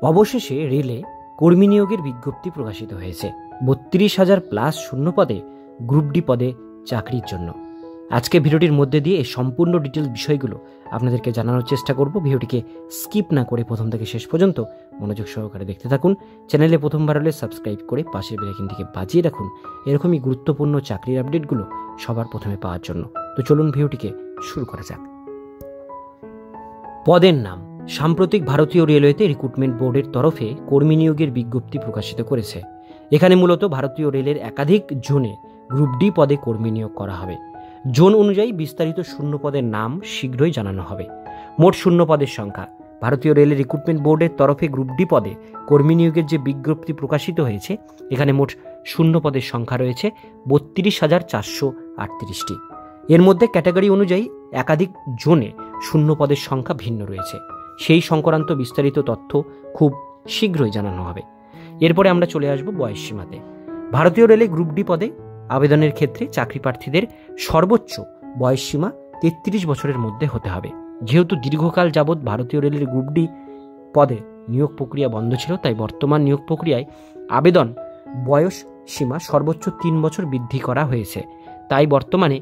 অবশেষে রেলে কর্মী নিয়োগের বিজ্ঞপ্তি প্রকাশিত হয়েছে। 32,000+ শূন্য পদে গ্রুপ ডি পদে চাকরির জন্য। আজকে ভিডিওটির মধ্যে দিয়ে এই সম্পূর্ণ ডিটেলস বিষয়গুলো আপনাদেরকে জানানোর চেষ্টা করব। ভিডিওটিকে স্কিপ না করে প্রথম থেকে শেষ পর্যন্ত মনোযোগ সহকারে দেখতে থাকুন। চ্যানেলে প্রথমবার হলে সাবস্ক্রাইব করে পাশের বেল আইকনটিকে বাজিয়ে রাখুন এরকমই গুরুত্বপূর্ণ চাকরির আপডেটগুলো সবার প্রথমে পাওয়ার জন্য। তো চলুন ভিডিওটিকে শুরু করা যাক। পদের নাম। সাম্প্রতিক ভারতীয় রেলওয়েতে রিক্রুটমেন্ট বোর্ডের তরফে কর্মী নিয়োগের বিজ্ঞপ্তি প্রকাশিত করেছে। এখানে মূলত ভারতীয় রেলের একাধিক জোনে গ্রুপ ডি পদে কর্মী নিয়োগ করা হবে। জোন অনুযায়ী বিস্তারিত শূন্য পদের নাম শীঘ্রই জানানো হবে। মোট শূন্য পদের সংখ্যা। ভারতীয় রেলের রিক্রুটমেন্ট বোর্ডের তরফে গ্রুপ ডি পদে কর্মী নিয়োগের যে বিজ্ঞপ্তি প্রকাশিত হয়েছে, এখানে মোট শূন্য পদের সংখ্যা রয়েছে 32,438টি। এর মধ্যে ক্যাটাগরি অনুযায়ী একাধিক জোনে শূন্য পদের সংখ্যা ভিন্ন রয়েছে। সেই সংক্রান্ত বিস্তারিত তথ্য খুব শীঘ্রই জানানো হবে। এরপরে আমরা চলে আসব বয়সসীমাতে। ভারতীয় রেলে গ্রুপ ডি পদে আবেদনের ক্ষেত্রে চাকরি প্রার্থীদের সর্বোচ্চ বয়সসীমা 33 বছরের মধ্যে হতে হবে। যেহেতু দীর্ঘকাল যাবৎ ভারতীয় রেলের গ্রুপ ডি পদে নিয়োগ প্রক্রিয়া বন্ধ ছিল, তাই বর্তমান নিয়োগ প্রক্রিয়ায় আবেদন বয়স সীমা সর্বোচ্চ 3 বছর বৃদ্ধি করা হয়েছে। তাই বর্তমানে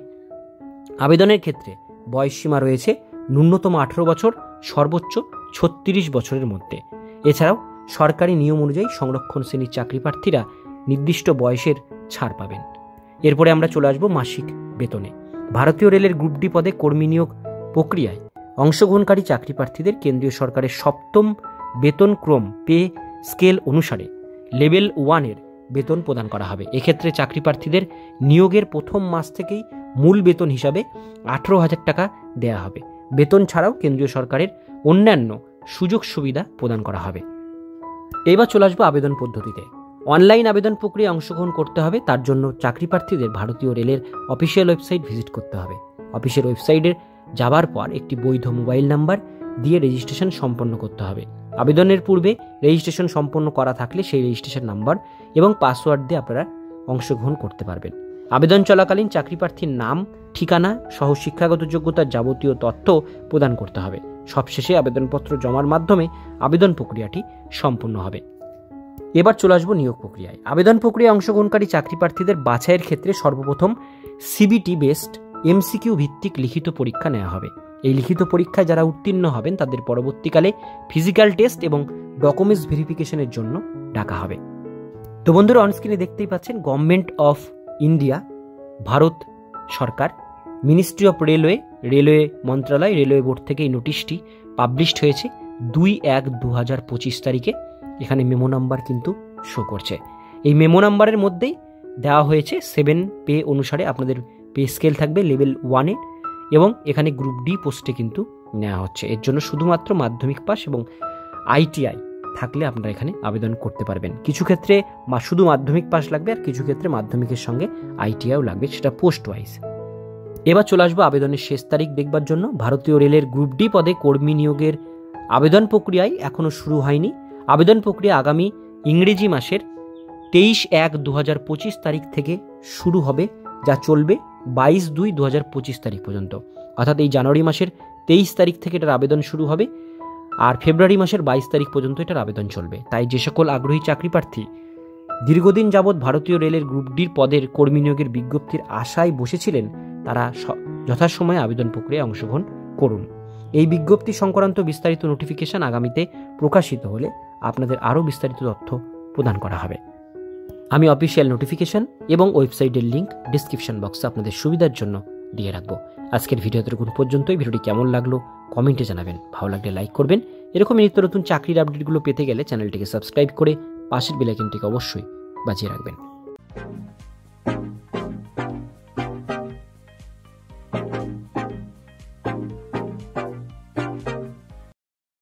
আবেদনের ক্ষেত্রে বয়সসীমা রয়েছে ন্যূনতম 18 বছর, সর্বোচ্চ 36 বছরের মধ্যে। এছাড়াও সরকারি নিয়ম অনুযায়ী সংরক্ষণ শ্রেণীর চাকরি প্রার্থীরা নির্দিষ্ট বয়সের ছাড় পাবেন। এরপরে আমরা চলে আসব মাসিক বেতনে। ভারতীয় রেলের গ্রুপ ডি পদে কর্মী নিয়োগ প্রক্রিয়ায় অংশগ্রহণকারী চাকরি প্রার্থীদের কেন্দ্রীয় সরকারের 7ম বেতন ক্রম পে স্কেল অনুসারে লেভেল 1-এর বেতন প্রদান করা হবে। এক্ষেত্রে চাকরি প্রার্থীদের নিয়োগের প্রথম মাস থেকেই মূল বেতন হিসাবে 18,000 টাকা দেওয়া হবে। বেতন ছাড়াও কেন্দ্রীয় সরকারের অন্যান্য সুযোগ সুবিধা প্রদান করা হবে। এবার চলে আসবো আবেদন পদ্ধতিতে। অনলাইন আবেদন প্রক্রিয়ায় অংশগ্রহণ করতে হবে। তার জন্য চাকরি প্রার্থীদের ভারতীয় রেলের অফিসিয়াল ওয়েবসাইট ভিজিট করতে হবে। অফিসের ওয়েবসাইটে যাবার পর একটি বৈধ মোবাইল নাম্বার দিয়ে রেজিস্ট্রেশন সম্পন্ন করতে হবে। আবেদনের পূর্বে রেজিস্ট্রেশন সম্পন্ন করা থাকলে সেই রেজিস্ট্রেশন নাম্বার এবং পাসওয়ার্ড দিয়ে আপনারা অংশগ্রহণ করতে পারবেন। আবেদন চলাকালীন চাকরি প্রার্থীর নাম, ঠিকানা সহ শিক্ষাগত যোগ্যতার যাবতীয় তথ্য প্রদান করতে হবে। সবশেষে আবেদনপত্র জমার মাধ্যমে আবেদন প্রক্রিয়াটি সম্পূর্ণ হবে। এবার চলে আসবো নিয়োগ প্রক্রিয়ায়। আবেদন প্রক্রিয়ায় অংশগ্রহণকারী চাকরি প্রার্থীদের বাছাইয়ের ক্ষেত্রে সর্বপ্রথম সিবিটি বেসড এমসিকিউ ভিত্তিক লিখিত পরীক্ষা নেওয়া হবে। এই লিখিত পরীক্ষায় যারা উত্তীর্ণ হবেন তাদের পরবর্তীকালে ফিজিক্যাল টেস্ট এবং ডকুমেন্টস ভেরিফিকেশনের জন্য ডাকা হবে। তো বন্ধুরা, অনস্ক্রিনে দেখতেই পাচ্ছেন government of India, Bharat Sarkar, ministry of railway, railway মন্ত্রণালয়, রেলওয়ে বোর্ড থেকে এই নোটিশটি পাবলিশড হয়েছে 2/1/2025 তারিখে। এখানে মেমো নাম্বার কিন্তু শো করছে। এই মেমো নাম্বারের মধ্যেই দেওয়া হয়েছে 7 পে অনুসারে আপনাদের পে স্কেল থাকবে লেভেল 1-এ এবং এখানে গ্রুপ ডি পোস্টে কিন্তু নেওয়া হচ্ছে। এর জন্য শুধুমাত্র মাধ্যমিক পাস এবং আইটিআই থাকলে আপনারা এখানে আবেদন করতে পারবেন। কিছু ক্ষেত্রে শুধু মাধ্যমিক পাস লাগবে, আর কিছু ক্ষেত্রে মাধ্যমিকের সঙ্গে আইটিআইও লাগবে, সেটা পোস্ট ওয়াইজ। এবার চলে আসবো আবেদনের শেষ তারিখ দেখবার জন্য। ভারতীয় রেলের গ্রুপ ডি পদে কর্মী নিয়োগের আবেদন প্রক্রিয়ায় এখনও শুরু হয়নি। আবেদন প্রক্রিয়া আগামী ইংরেজি মাসের 23/1/2025 তারিখ থেকে শুরু হবে, যা চলবে 22/2/2025 তারিখ পর্যন্ত। অর্থাৎ এই জানুয়ারি মাসের 23 তারিখ থেকে এটার আবেদন শুরু হবে, আর ফেব্রুয়ারি মাসের 22 তারিখ পর্যন্ত এটার আবেদন চলবে। তাই যে সকল আগ্রহী চাকরি প্রার্থী দীর্ঘদিন যাবৎ ভারতীয় রেলের গ্রুপ ডির পদের কর্মী নিয়োগের বিজ্ঞপ্তির আশায় বসেছিলেন, তারা যথাসময়ে আবেদন প্রক্রিয়ায় অংশগ্রহণ করুন। এই বিজ্ঞপ্তি সংক্রান্ত বিস্তারিত নোটিফিকেশন আগামীতে প্রকাশিত হলে আপনাদের আরও বিস্তারিত তথ্য প্রদান করা হবে। আমি অফিসিয়াল নোটিফিকেশন এবং ওয়েবসাইটের লিঙ্ক ডিসক্রিপশন বক্সে আপনাদের সুবিধার জন্য দিয়ে রাখবো। আজকের ভিডিও এতটুকু পর্যন্তই। ভিডিওটি কেমন লাগলো কমেন্টে জানাবেন। ভালো লাগলে লাইক করবেন। এরকম নিত্য নতুন চাকরির আপডেটগুলো পেতে গেলে চ্যানেলটিকে সাবস্ক্রাইব করে পাশের বেল আইকনটিকে অবশ্যই বাজিয়ে রাখবেন।